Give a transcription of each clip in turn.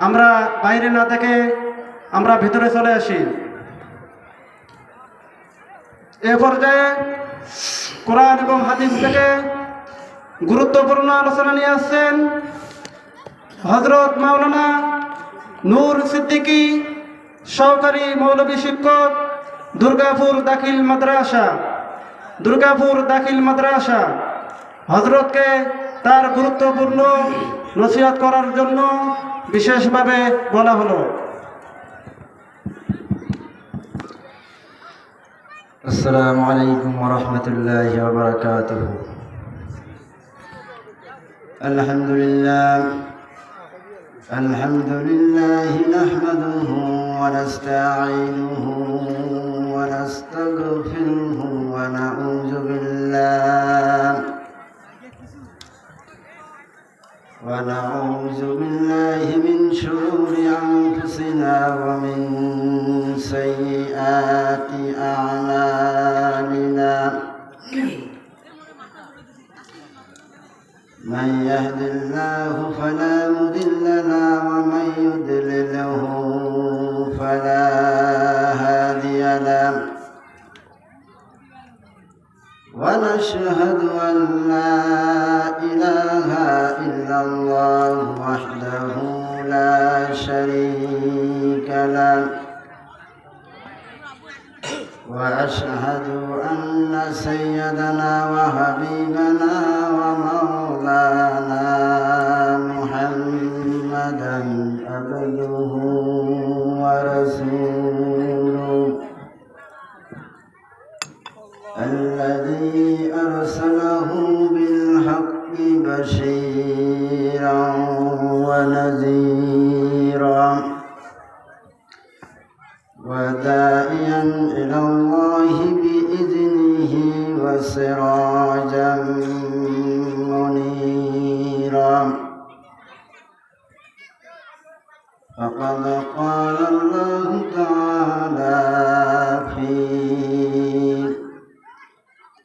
আমরা বাইরে না থেকে আমরা ভিতরে চলে আসি। এ পর্যায়ে কোরআন এবং হাদিস থেকে গুরুত্বপূর্ণ আলোচনা নিয়ে আসছেন হযরত মাওলানা নূর সিদ্দিকী, সহকারী মৌলভী শিক্ষক, দুর্গাপুর দাখিল মাদ্রাসা। হযরতকে তার গুরুত্বপূর্ণ নসিহত করার জন্য বিশেষভাবে বলা হলো। আসসালামু আলাইকুম ওয়া রাহমাতুল্লাহি ওয়া বারাকাতুহু। আলহামদুলিল্লাহ নাহমাদুহু ওয়া নাস্তাঈনুহু ওয়া নাস্তাগফিরুহু ওয়া নাউযু বিল্লাহি মিন শুরুরি আনফুসিনা ওয়া মিন সাইয়্যাতি আ'মালিনা। من يهد الله فلا مضل له ومن يضلله فلا هادي له، ونشهد أن لا إله إلا الله وحده لا شريك له، وأشهد أن سيدنا وحبيبنا ومولانا محمدا عبده ورسوله الذي أرسله بالحق بشيرا ونذيرا وداعيا إلى الله بإذنه وسراجا منيرا. فقد قال الله تعالى في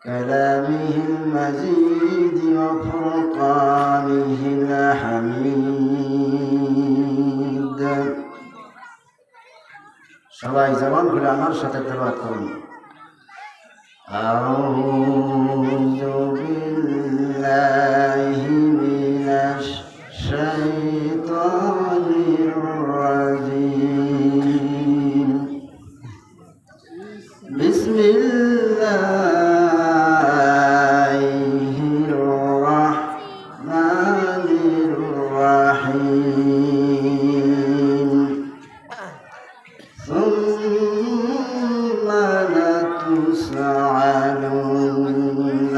كلامه المجيد وفرقانه الحميد. সবাই জবান খুলে আমার সাথে তেলাওয়াত করুন। আউযু বিল্লাহি মিনাশ শাইতানির রাজীম। বিসমিল্লাহির রাহমানির রাহিম। ثم لتسألن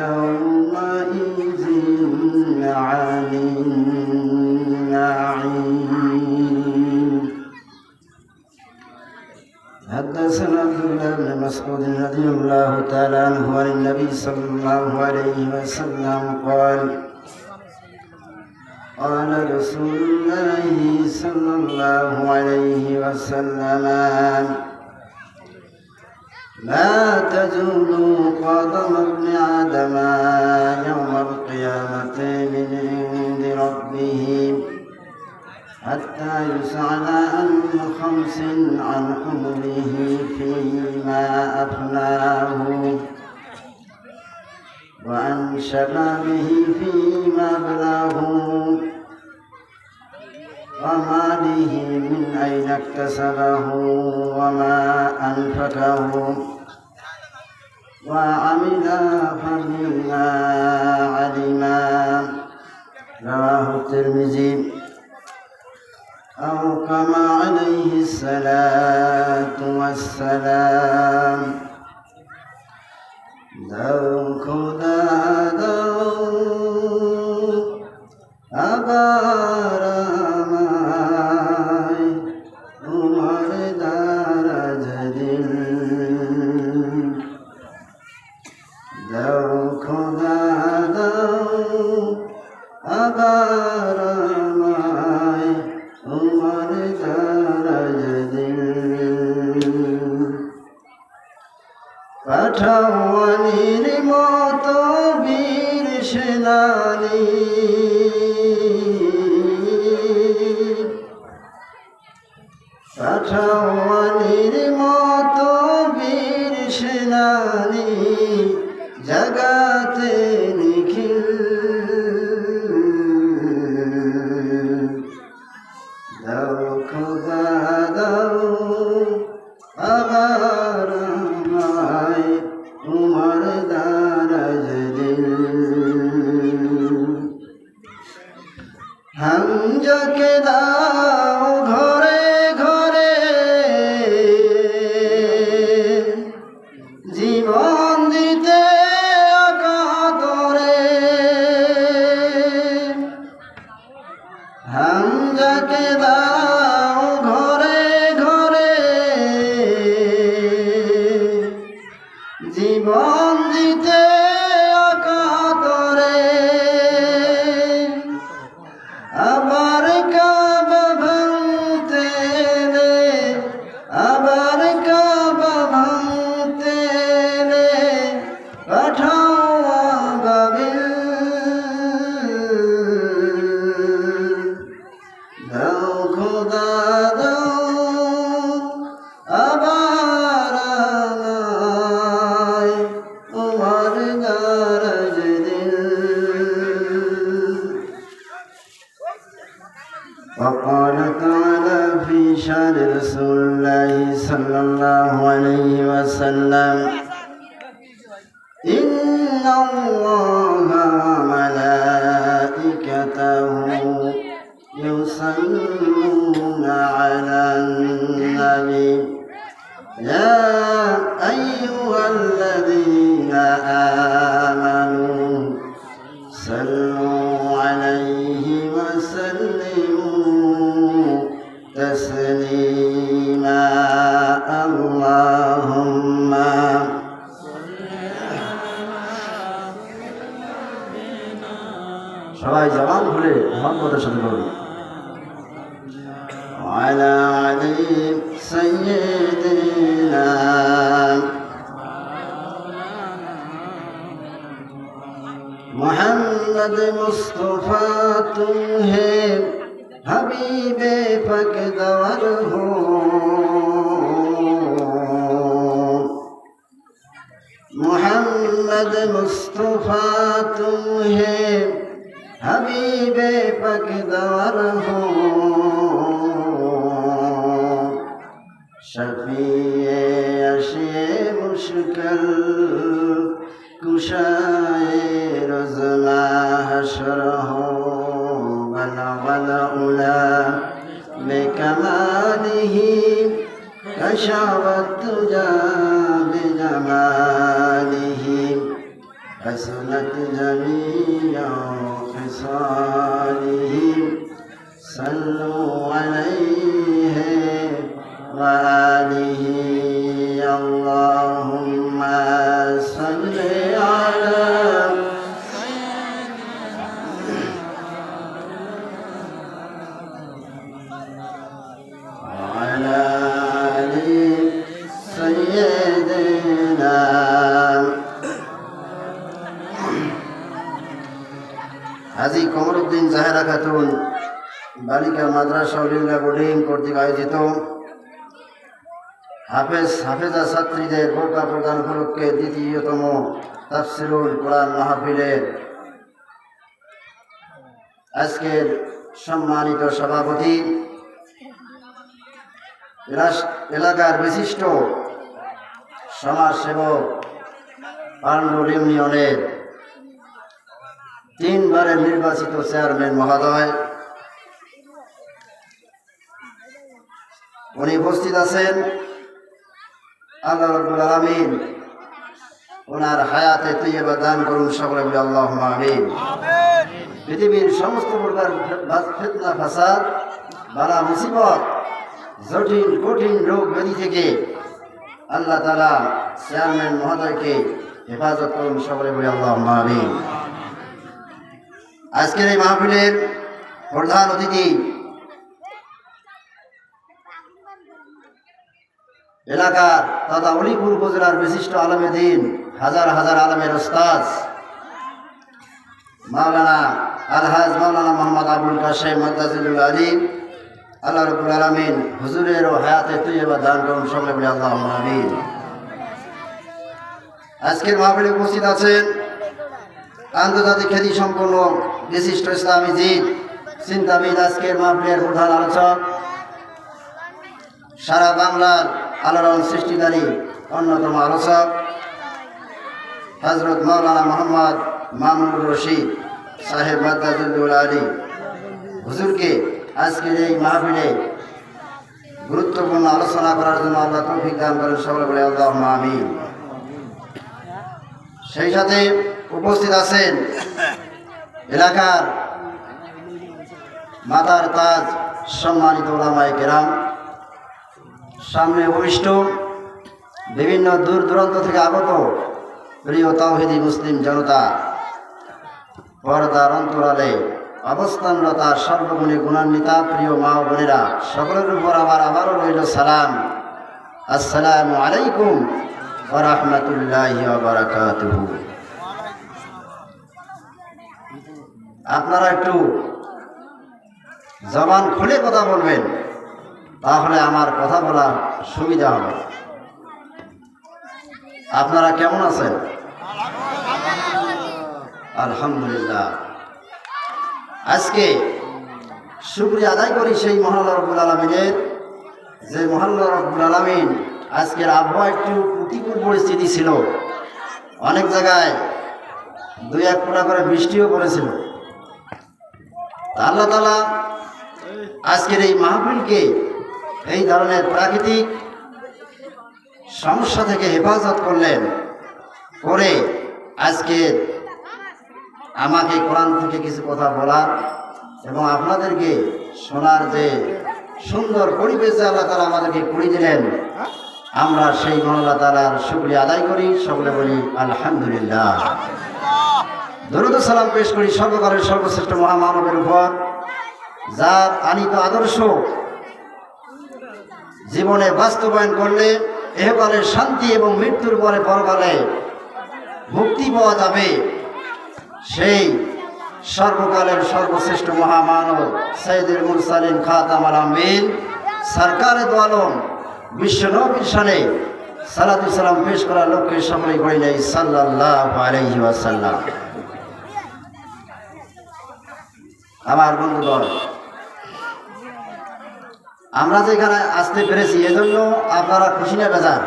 يومئذ عن النعيم. حدثنا عبد الله بن مسعود رضي الله تعالى عنه عن النبي صلى الله عليه وسلم قال: قال رسول الله صلى الله عليه وسلم: لا تزول قدم ابن آدم يوم القيامة من عند ربه حتى يسأل عن خمس: عن عمره فيما أفناه، وعن شبابه فيما بلاه، وماله من أين اكتسبه وما أنفقه، وعمل فبما علم. رواه الترمذي. أو كما عليه الصلاة والسلام. দাও খোদা দাও আবার আমায় তোমার দারাজ দিল। দাও খোদা দাও আবার আমায় তোমার দারাজ দিল। পাঠাওয়ানির মতো বীর সেনানী পাঠাওয়ানির মতো বীর সেনানি জগাতে নিখিল দাও খোদা দাও আবার আমায় তোমার দারাজ দিল হামজাকে দাও ঘরে ঘরে জীবন দিতে অকাতরে হামজাকে দাও ঘরে ঘরে জীবন দিতে অকাতরে আবার কাবা ভাঙতে এলে আবার কাবা ভাঙতে এলে পাঠাও আবাবিল দাও খোদা দাও আবার আমায় তোমার দারাজ দিল وقال تعالى في شان رسول الله صلى الله عليه وسلم إن الله وملائكته يصلون على النبي يا أيها الذين آمنوا صلوا عليه وسلموا تسليما اللهم সবাই জবান খুলে মোহাম্মদের সাথে বলুন وعلى علي سيدنا محمد مصطفى तुम्हें हबीबे पक दवर हो मोहम्मद मुस्तफा तुम्हें हबीबे पक दवर हो शफीए अशे मुश्किल कुशाए रोज़ना हशर हो बलग उला बेकमालिही कशवत तुजा बिजमालिही हसनत जमीअ खिसालिही सल्लु अलैहि व आलिही अल्लाहुम्मा सल्लि अला হাজী কমরউদ্দিন জাহেরা খাতুন বালিকা মাদ্রাসা লিল্লা বোর্ডিং কর্তৃক আয়োজিত হাফেজা ছাত্রীদের বোরকা প্রদান উপলক্ষে দ্বিতীয়তম তাফসিরুল কোরআন মাহফিলের আজকের সম্মানিত সভাপতি এলাকার বিশিষ্ট সমাজসেবক পান্ডুল ইউনিয়নের 3 বারের নির্বাচিত চেয়ারম্যান মহোদয়, উনি উপস্থিত আছেন। আল্লাহ রাব্বুল আলামিন ওনার হায়াতে তৈয়বা দান করুন, সকলে বলি আল্লাহুম্মা আমিন। পৃথিবীর সমস্ত প্রকার ফিতনা ফাসাদ বালা মুসিবত জটিল কঠিন রোগ ব্যাধি থেকে আল্লাহ তাআলা চেয়ারম্যান মহোদয়কে হেফাজত করুন, সকলে বলি আল্লাহুম্মা আমিন। আজকের এই মাহফিলের প্রধান অতিথি এলাকার তথা অলিপুর উপজেলার বিশিষ্ট আলেমে দ্বীন, হাজার হাজার আলেমের ওস্তাদ মাওলানা আলহাজ মাওলানা মোহাম্মদ আবুল কাশেম মাদ্দাজিলুল আলী আল্লাহ রাব্বুল আলামিন হুজুরের ও হায়াতে তৈয়বা দান করুন, সকলে বলি আল্লাহুম্মা আমিন। আজকের মাহফিলে উপস্থিত আছেন আন্তর্জাতিক খ্যাতি সম্পন্ন বিশিষ্ট ইসলামীবিদ, চিন্তাবিদ, আজকের মাহফিলের প্রধান আলোচক, সারা বাংলার আলোড়ন সৃষ্টিকারী অন্যতম আলোচক হযরত মাওলানা মোহাম্মদ মামুনুর রশিদ সাহেব মাদ্দাজুল আলী হুজুরকে আজকের এই মাহফিলে গুরুত্বপূর্ণ আলোচনা করার জন্য আল্লাহ তৌফিক দান করেন, সকলে বলে আল্লাহুম্মা আমিন। সেই সাথে উপস্থিত আছেন এলাকার মাতার তাজ সম্মানিত উলামায়ে কেরাম, সামনে উপবিষ্ট বিভিন্ন দূর দূরান্ত থেকে আগত প্রিয় তাওহীদি মুসলিম জনতা, পর্দার অন্তরালে অবস্থানরতা সর্বগুণে গুণান্বিতা প্রিয় মা ও বোনেরা, সকলের উপর আবারও রইল সালাম। আসসালামু আলাইকুম ওয়া রাহমাতুল্লাহি ওয়া বারাকাতুহু। আপনারা একটু জবান খুলে কথা বলবেন, তাহলে আমার কথা বলার সুবিধা হবে। আপনারা কেমন আছেন? আলহামদুলিল্লাহ। আজকে শুকরিয়া আদায় করি সেই মহান আল্লাহ রাব্বুল আলামিনের, যে মহান আল্লাহ রাব্বুল আলামিন আজকের আবহাওয়া একটু প্রতিকূল পরিস্থিতি ছিল, অনেক জায়গায় 2-1 ফোঁটা করে বৃষ্টিও পড়েছিল। আল্লাহ তাআলা আজকের এই মাহফিলকে এই ধরনের প্রাকৃতিক সমস্যা থেকে হেফাজত করলেন, করে আজকে আমাকে কোরআন থেকে কিছু কথা বলার এবং আপনাদেরকে শোনার যে সুন্দর পরিবেশ আল্লাহ তাআলা আমাদেরকে করে দিলেন, আমরা সেই মহান আল্লাহ তাআলার শুকরিয়া আদায় করি, সকলে বলি আলহামদুলিল্লাহ। দরুদ ও সালাম পেশ করি সর্বকালের সর্বশ্রেষ্ঠ মহামানবের উপর, যার আনিত আদর্শ জীবনে বাস্তবায়ন করলে এহকালের শান্তি এবং মৃত্যুর পরে পরকালে মুক্তি পাওয়া যাবে, সেই সর্বকালের সর্বশ্রেষ্ঠ মহামানব সাইয়্যিদুল মুরসালিন খাতামুল আম্বিন সরকারে দো আলম বিশ্ব নবীর শানে সালাতু সালাম পেশ করার লক্ষ্যে সকলেই করি নাই সাল্লাল্লাহু আলাইহি ওয়াসাল্লাম। আমার বন্ধুগণ, আমরা যেখানে আসতে পেরেছি এজন্য আপনারা খুশি না বেজার?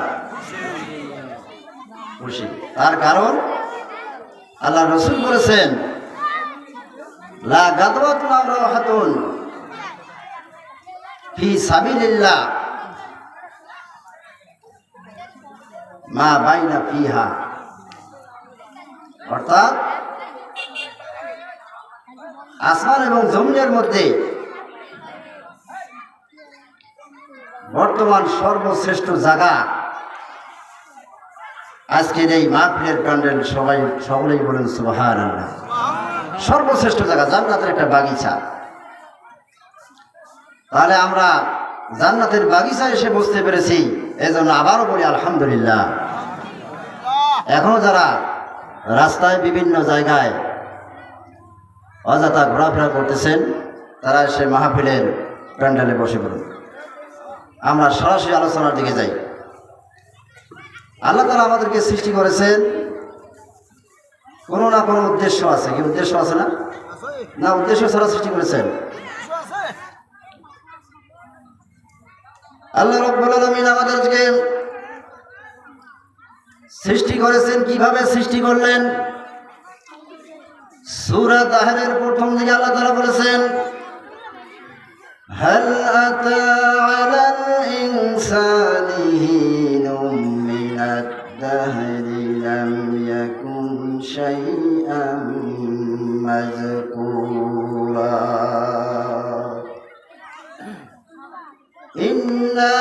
খুশি। তার কারণ আল্লাহ রাসূল বলেছেন, লা গাদওয়াতুন ওয়া রাহাতুন ফি সাবিলিল্লাহ মা বাইনা ফিহা, অর্থাৎ আসমান এবং জমিনের মধ্যে বর্তমান সর্বশ্রেষ্ঠ জায়গা আজকের এই মাহফিলের প্যান্ডেল। সকলেই বলেন সুবহানাল্লাহ। সর্বশ্রেষ্ঠ জায়গা, জান্নাতের একটা বাগিচা। তাহলে আমরা জান্নাতের বাগিচায় এসে বসতে পেরেছি, এজন্য আবারও বলি আলহামদুলিল্লাহ। এখনো যারা রাস্তায় বিভিন্ন জায়গায় অযথা ঘোরাফেরা করতেছেন, তারা এসে মাহফিলের প্যান্ডেলে বসে পড়ুন। আমরা সরাসরি আলোচনার দিকে যাই। আল্লাহ তাআলা আমাদেরকে সৃষ্টি করেছেন, কোনো না কোনো উদ্দেশ্য আছে। কি উদ্দেশ্য আছে না? না, উদ্দেশ্য ছাড়া সৃষ্টি করেছেন। আল্লাহ রাব্বুল আলামিন আমাদেরকে সৃষ্টি করেছেন। কিভাবে সৃষ্টি করলেন? সূরা তাহরিমের প্রথম দিকে আল্লাহ তাআলা বলেছেন, হাল আতা আলাল ইনসানি হিনুম মিনাদ দাহরি লাম ইয়াকুন শাইআম মাযকুরা ইন্না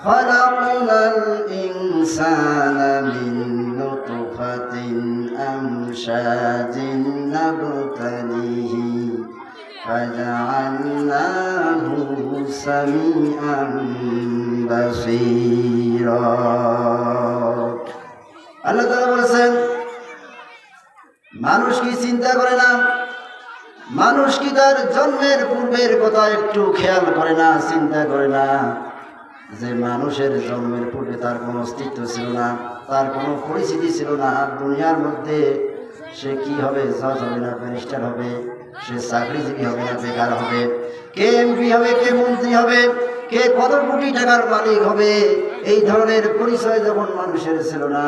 খালাকনাল ইনসানা মিন নুতফাতিন আমশাজিন নাবতালিহি ফাজআলনাহু সামিআন বাসীরা। আল্লাহ তাআলা বলেছেন, মানুষ কি চিন্তা করে না মানুষ কি তার জন্মের পূর্বের কথা একটু খেয়াল করে না, চিন্তা করে না যে মানুষের জন্মের পূর্বে তার কোনো অস্তিত্ব ছিল না, তার কোনো পরিচিতি ছিল না। দুনিয়ার মধ্যে সে কি হবে? জজ হবে না ব্যারিস্টার হবে, সে চাকরিজীবী হবে না বেকার হবে, কে এমপি হবে, কে মন্ত্রী হবে, কে কত কোটি টাকার মালিক হবে, এই ধরনের পরিচয় যখন মানুষের ছিল না,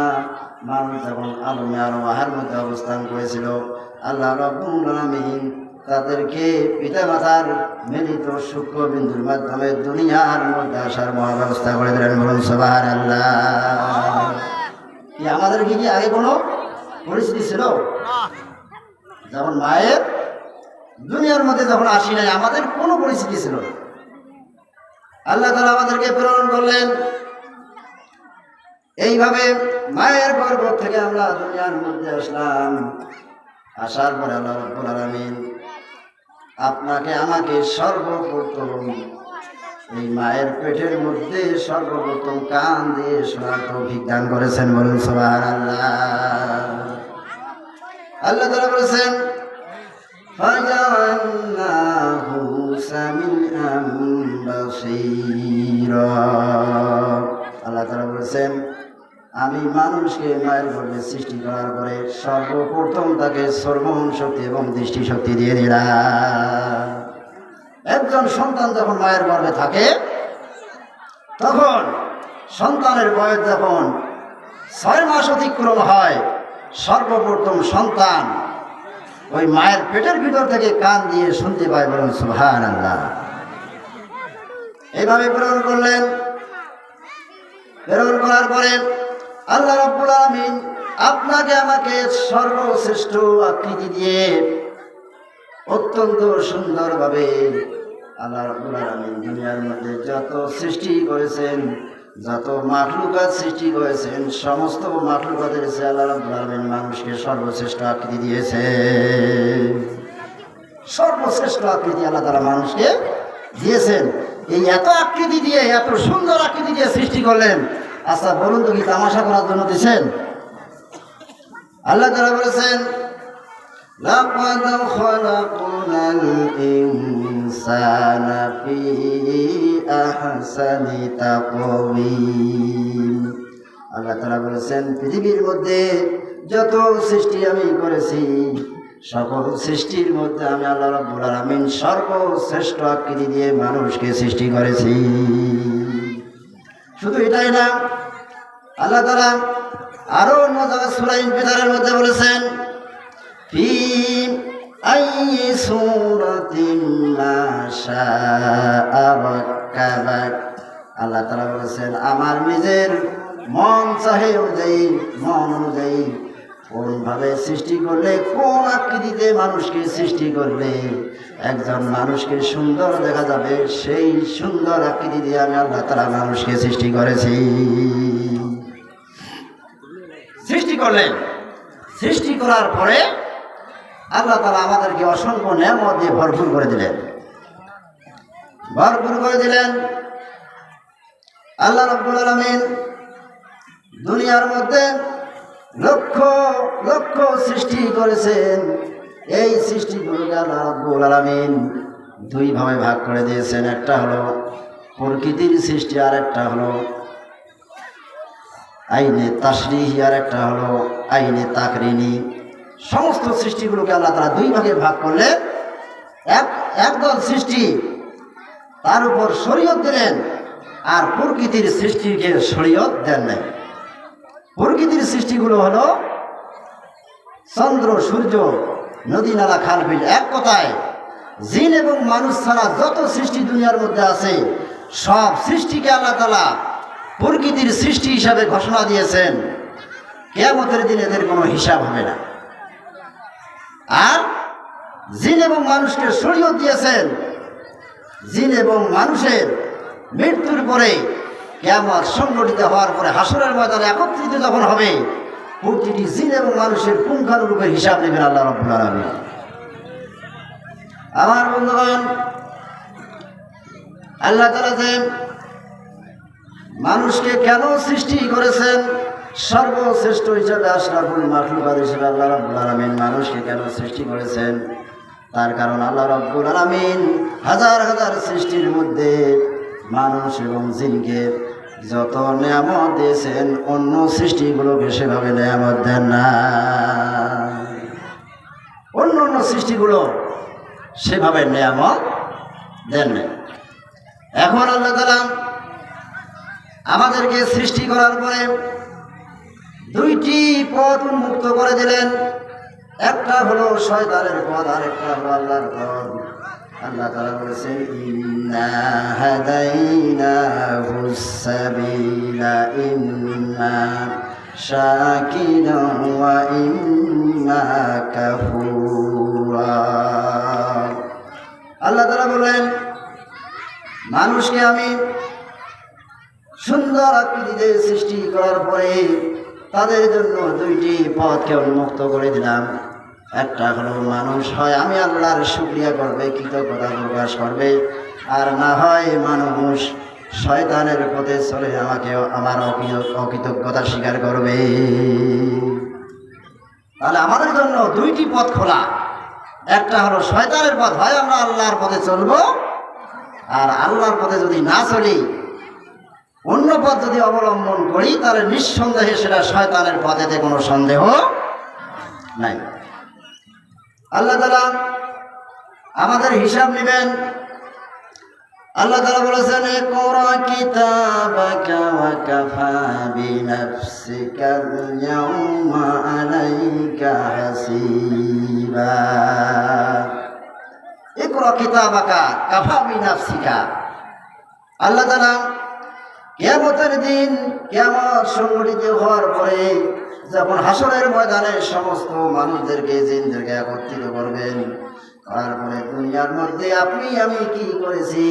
মানুষ যখন আলমে আরওয়াহের মধ্যে অবস্থান করেছিল, আল্লাহ রাব্বুল আলামিন তাদেরকে পিতামাতার মিলিত শুক্রবিন্দুর মাধ্যমে দুনিয়ার মধ্যে আসার মহাব্যবস্থা করে দিলেন। বলুন সুবহানাল্লাহ। কি আমাদের কি আগে কোনো পরিস্থিতি ছিল? যখন মায়ের দুনিয়ার মধ্যে যখন আসি নাই, আমাদের কোনো পরিস্থিতি ছিল না। আল্লাহ তাআলা আমাদেরকে প্রেরণ করলেন। এইভাবে মায়ের গর্ভ থেকে আমরা দুনিয়ার মধ্যে আসলাম। আসার পরে আল্লাহ রাব্বুল আলামিন আপনাকে আমাকে সর্বপ্রথম এই মায়ের পেটের মধ্যে সর্বপ্রথম কান দিয়ে শোনার তৌফিক দান করেছেন। বলুন সুবহানাল্লাহ। আল্লাহ তাআলা বলেছেন ফাজআলনাহু সামিআন বাসীরা। আল্লাহ তাআলা বলেছেন আমি মানুষকে মায়ের গর্ভে সৃষ্টি করার পরে সর্বপ্রথম তাকে শ্রবণ শক্তি এবং দৃষ্টি শক্তি দিয়ে দিলাম। একজন সন্তান যখন মায়ের গর্ভে থাকে, তখন সন্তানের বয়স যখন 6 মাস অতিক্রম হয়, সর্বপ্রথম সন্তান ওই মায়ের পেটের ভিতর থেকে কান দিয়ে শুনতে পায়। বলুন সুবহানাল্লাহ। এইভাবে প্রেরণ করলেন। প্রেরণ করার পরে আল্লাহ রাব্বুল আলামিন আপনাকে আমাকে সর্বশ্রেষ্ঠ আকৃতি দিয়ে অত্যন্ত সুন্দরভাবে আল্লাহ রাব্বুল আলামিন দুনিয়ার মধ্যে যত সৃষ্টি করেছেন, যত মাখলুকাত সৃষ্টি করেছেন, সমস্ত মাখলুকাতের চেয়ে আল্লাহ রাব্বুল আলামিন মানুষকে সর্বশ্রেষ্ঠ আকৃতি দিয়েছে। সর্বশ্রেষ্ঠ আকৃতি আল্লাহ তাআলা মানুষকে দিয়েছেন। এই এত আকৃতি দিয়ে, এত সুন্দর আকৃতি দিয়ে সৃষ্টি করলেন। আচ্ছা বলুন তো, কি তামাশা করার জন্য দিয়েছেন? আল্লাহ তাআলা বলেছেন লাকাদ খালাকনাল ইনসানা ফি আহসানি তাকওয়িম। আল্লাহ তাআলা বলেছেন পৃথিবীর মধ্যে যত সৃষ্টি আমি করেছি, সকল সৃষ্টির মধ্যে আমি আল্লাহ রাব্বুল আলামিন সর্বশ্রেষ্ঠ আকৃতি দিয়ে মানুষকে সৃষ্টি করেছি। শুধু এটাই না, আল্লাহ তাআলা আরো অন্য জায়গায় সূরা ইনফিতারের মধ্যে বলেছেন ফি আইয়ি সূরাতিন মা শাআ রাক্কাবাক। আল্লাহ তাআলা বলেছেন আমার নিজের মন চাহে অনুযায়ী, মন অনুযায়ী কোনভাবে সৃষ্টি করলে, কোন আকৃতিতে মানুষকে সৃষ্টি করলে একজন মানুষকে সুন্দর দেখা যাবে, সেই সুন্দর আকৃতি দিয়ে আমি আল্লাহ তাআলা মানুষকে সৃষ্টি করেছি। সৃষ্টি করলেন। সৃষ্টি করার পরে আল্লাহ তাআলা আমাদেরকে অসংখ্য নেয়ামত দিয়ে ভরপুর করে দিলেন। ভরপুর করে দিলেন। আল্লাহ রাব্বুল আলামিন দুনিয়ার মধ্যে লক্ষ লক্ষ সৃষ্টি করেছেন। এই সৃষ্টিগুলোকে আল্লাহ রাব্বুল আলামিন 2 ভাবে ভাগ করে দিয়েছেন। একটা হলো প্রকৃতির সৃষ্টি, আর একটা হলো আইনে তাশরিহি, আর একটা হলো আইনে তাকরিনি। সমস্ত সৃষ্টিগুলোকে আল্লাহ তাআলা 2 ভাগে ভাগ করলে একদল সৃষ্টি তার উপর শরীয়ত দিলেন, আর প্রকৃতির সৃষ্টিকে শরীয়ত দেন নাই। প্রকৃতির সৃষ্টিগুলো হলো চন্দ্র, সূর্য, নদী, নালা, খাল, বিল। এক কথায় জিন এবং মানুষ ছাড়া যত সৃষ্টি দুনিয়ার মধ্যে আছে, সব সৃষ্টিকে আল্লাহ তাআলা প্রকৃতির সৃষ্টি হিসাবে ঘোষণা দিয়েছেন। কিয়ামতের দিন এদের কোনো হিসাব হবে না। আর জিন এবং মানুষকে শরীয়ত দিয়েছেন। জিন এবং মানুষের মৃত্যুর পরে, কিয়ামত সংগঠিত হওয়ার পরে, হাসরের ময়দানে একত্রিত যখন হবে, প্রতিটি জিন এবং মানুষের পুঙ্খানুরূপে হিসাব নেবেন আল্লাহ রাব্বুল আলামিন। আমার বন্ধুগণ, আল্লাহ তাআলা যে মানুষকে কেন সৃষ্টি করেছেন, সর্বশ্রেষ্ঠ হিসাবে, আশরাফুল মাখলুকাত হিসাবে আল্লাহ রাব্বুল আলামিন মানুষকে কেন সৃষ্টি করেছেন, তার কারণ আল্লাহ রাব্বুল আলামিন হাজার হাজার সৃষ্টির মধ্যে মানুষ এবং জিনকে যত নিয়ামত দিয়েছেন অন্য সৃষ্টিগুলোকে সেভাবে নিয়ামত দেন না। অন্য অন্য সৃষ্টিগুলো সেভাবে নিয়ামত দেন না। এখন আল্লাহ তাআলা আমাদেরকে সৃষ্টি করার পরে দুইটি পথ উন্মুক্ত করে দিলেন। একটা হলো শয়তানের পথ, আর একটা হলো আল্লাহর পথ। আল্লাহ তাআলা বলেছেন, ইন্না হাদাইনাহুস সাবিলা ইম্মা শাকিরান ওয়া ইম্মা কাফুরা। আল্লাহ তাআলা বলেন, মানুষকে আমি সুন্দর আকৃতিতে সৃষ্টি করার পরে তাদের জন্য দুইটি পথকে উন্মুক্ত করে দিলাম। একটা হলো মানুষ হয় আমি আল্লাহর শুকরিয়া করবে, কৃতজ্ঞতা প্রকাশ করবে, আর না হয় মানুষ শয়তানের পথে চলে আমাকে আমার অকৃতজ্ঞতা স্বীকার করবে। তাহলে আমাদের জন্য দুইটি পথ খোলা। একটা হলো শয়তানের পথ, হয় আমরা আল্লাহর পথে চলবো, আর আল্লাহর পথে যদি না চলি অন্য পথ যদি অবলম্বন করি তাহলে নিঃসন্দেহে সেটা শয়তানের পথেতে কোনো সন্দেহ নাই। আল্লাহ তাআলা আমাদের হিসাব নেবেন। আল্লাহ তাআলা বলেছেন, ইকরা কিতাবাকা ওয়া কাফা বিনাফসিকা আল-ইয়াওমা আলাইকা হাসিবা। ইকরা কিতাবাকা কাফা বিনাফসিকা। আল্লাহ তাআলা কিয়ামতের দিন, কিয়ামত সংঘটিত হওয়ার পরে যখন হাসরের ময়দানে সমস্ত মানুষদেরকে, জিনদেরকে একত্রিত করবেন, তারপরে দুনিয়ার মধ্যে আপনি আমি কি করেছি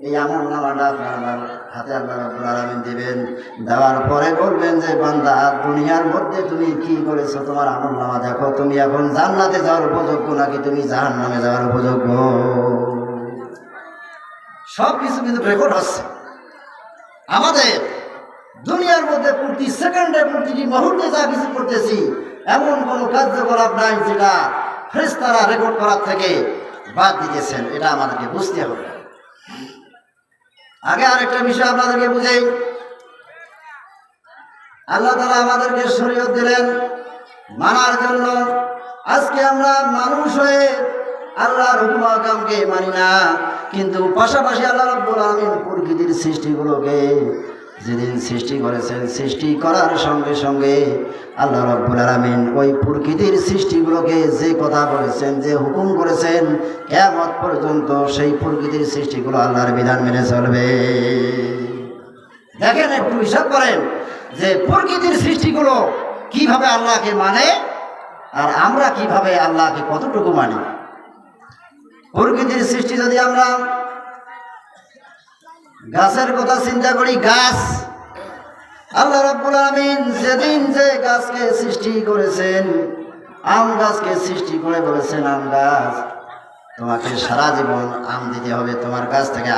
এই আমলনামাটা আপনার হাতে আল্লাহ রাব্বুল আলামিন দিবেন। দেওয়ার পরে বলবেন যে, বান্দা দুনিয়ার মধ্যে তুমি কি করেছো, তোমার আমলনামা দেখো, তুমি এখন জান্নাতে যাওয়ার উপযোগ্য নাকি তুমি জাহান্নামে যাওয়ার উপযোগ্য। সব কিছু কিন্তু রেকর্ড হচ্ছে। আমাদের দুনিয়ার মধ্যে প্রতি সেকেন্ডে, প্রতিটি মুহূর্তে যা কিছু করতেছি এমন কোনো কার্যকলাপ নাই যেটা ফেরেশতারা রেকর্ড করার থেকে বাদ দিতেছেন। এটা আমাদেরকে বুঝতে হবে। আগে আরেকটা বিষয় আপনাদেরকে বুঝাই। আল্লাহ তাআলা আমাদেরকে শরীয়ত দিলেন মানার জন্য। আজকে আমরা মানুষ হয়ে আল্লাহর হুকুম আহকামকে মানি না, কিন্তু পাশাপাশি আল্লাহ রাব্বুল আলামিন প্রকৃতির সৃষ্টিগুলোকে যেদিন সৃষ্টি করেছেন, সৃষ্টি করার সঙ্গে সঙ্গে আল্লাহ রাব্বুল আলামিন ওই প্রকৃতির সৃষ্টিগুলোকে যে কথা বলেছেন, যে হুকুম করেছেন, কিয়ামত পর্যন্ত সেই প্রকৃতির সৃষ্টিগুলো আল্লাহর বিধান মেনে চলবে। দেখেন, একটু হিসাব করেন যে প্রকৃতির সৃষ্টিগুলো কিভাবে আল্লাহকে মানে আর আমরা কিভাবে আল্লাহকে কতটুকু মানি। প্রকৃতির সৃষ্টি যদি আমরা গাছের কথা চিন্তা করি, গাছ আল্লাহ রাব্বুল আলামিন যেদিন যে গাছকে সৃষ্টি করেছেন, আম গাছকে সৃষ্টি করে বলেছেন, আম গাছ তোমাকে সারা জীবন আম দিতে হবে, তোমার গাছ থেকে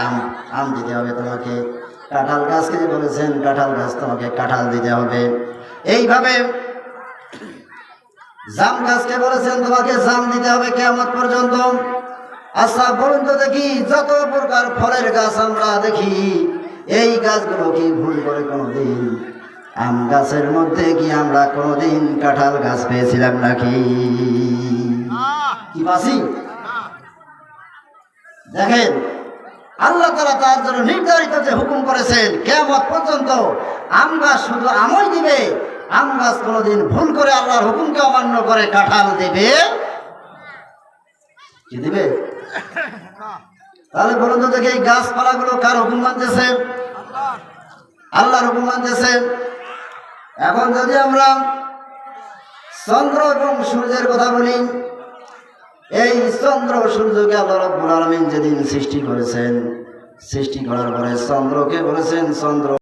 আম দিতে হবে তোমাকে। কাঁঠাল গাছকে বলেছেন, কাঁঠাল গাছ তোমাকে কাঁঠাল দিতে হবে। এইভাবে জাম গাছকে বলেছেন, তোমাকে জাম দিতে হবে কিয়ামত পর্যন্ত। আচ্ছা বলুন তো দেখি, যত প্রকার ফলের গাছ আমরা দেখি, এই গাছগুলো কি ভুল করে কোনোদিন আম গাছের মধ্যে কি আমরা কোনোদিন কাঁঠাল গাছ পেয়েছিলাম নাকি? কি পাচ্ছি? দেখেন, আল্লাহ তাআলা তার জন্য নির্ধারিত যে হুকুম করেছেন, কিয়ামত পর্যন্ত আম গাছ শুধু আমই দিবে। আম গাছ কোনোদিন ভুল করে আল্লাহর হুকুমকে অমান্য করে কাঁঠাল দেবে কি দিবে? তাহলে বলুন তো দেখি, এই গাছপালাগুলো কার হুকুম মানতেছে? আল্লাহর হুকুম মানতেছে। এখন যদি আমরা চন্দ্র এবং সূর্যের কথা বলি, এই চন্দ্র সূর্যকে আল্লাহ রাব্বুল আলামিন যেদিন সৃষ্টি করেছেন, সৃষ্টি করার পরে চন্দ্রকে বলেছেন, চন্দ্র